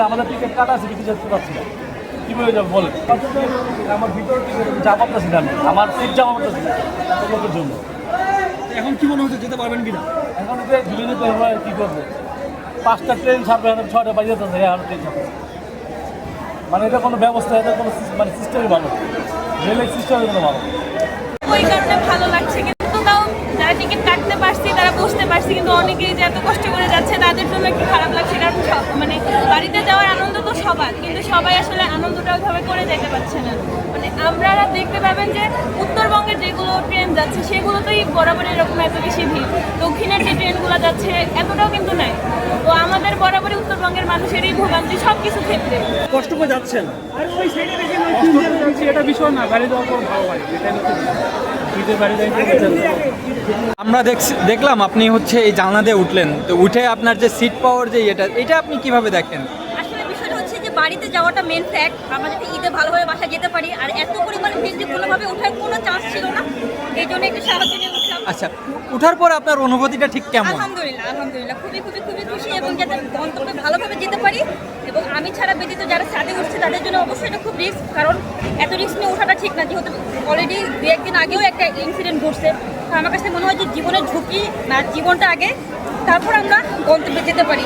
আমাদের টিকিট কাটা আছে, কিছু যেতে পারছি না, কীভাবে যাবো বলেন? আমার ভিতরে যা পারতেছি না, আমার সিট যাওয়া পারতেছি না লোকের জন্য। এখন কি মনে হচ্ছে যেতে পারবেন কিনা? এখন ঝুলে যেতে হবে, কী করবো? 5টা ট্রেন ছাড়বে, এখন 6টা বাজে যেতেছে, এখন ট্রেন ছাড়বে। মানে এটা কোনো ব্যবস্থা, এটা কোনো মানে সিস্টেমই ভালো, রেলের সিস্টেমই কোনো ভালো। ওই কারণে ভালো লাগছে, কিন্তু তাও যারা টিকিট কাটতে পারছি তারা বসতে পারছি, কিন্তু অনেকেই যে এত কষ্ট করে যাচ্ছে তাদের জন্য একটু খারাপ লাগছে। কারণ মানে বাড়িতে যাওয়ার আনন্দ তো সবার, কিন্তু সবাই আসলে আনন্দটা ওইভাবে করে যেতে পারছে না। মানে আপনারা দেখতে পাবেন যে উত্তরবঙ্গের যেগুলো ট্রেন যাচ্ছে সেগুলোতেই বরাবর এরকম এত বেশি ভিড়, দক্ষিণের যে ট্রেনগুলো যাচ্ছে এতটাও কিন্তু নাই। তো আমাদের বরাবরই উত্তরবঙ্গের মানুষেরই ভোগান্তি সব কিছু ক্ষেত্রে। কষ্ট করে যাচ্ছেন? এটা বিষয় না, গাড়ি যাওয়ার পর ভালো লাগে, আমরা দেখলাম আপনি হচ্ছে এই জানলা দিয়ে উঠলেন, তো উঠে আপনার যে সিট পাওয়ার যে এটা আপনি কিভাবে দেখেন? আসলে বিষয়টা হচ্ছে যে বাড়িতে যাওয়াটা মেন ফ্যাক্ট। আমরা যাতে ঈদে ভালোভাবে বাসায় যেতে পারি, আর এত পরিমাণে ভিড় যে কোনোভাবে ওঠার কোনো চান্স ছিল না, এই জন্য একটু সাহায্য নিয়ে উঠলাম। আচ্ছা, উঠার পর আপনার অনুভূতিটা ঠিক কেমন? আলহামদুলিল্লাহ আলহামদুলিল্লাহ খুবই খুবই খুবই খুশি, এবং যাতে গন্তব্যে ভালোভাবে যেতে পারি। এবং আমি ছাড়া ব্যতীত যারা ছাদে উঠছে তাদের জন্য অবশ্যই এটা খুব রিস্ক, কারণ এত রিস্ক নিয়ে ওঠাটা ঠিক না, যেহেতু অলরেডি 2-1 দিন আগেও একটা ইনসিডেন্ট ঘটছে। তো আমার কাছে মনে হয় যে জীবনের ঝুঁকি না, জীবনটা আগে, তারপর আমরা গন্তব্যে যেতে পারি।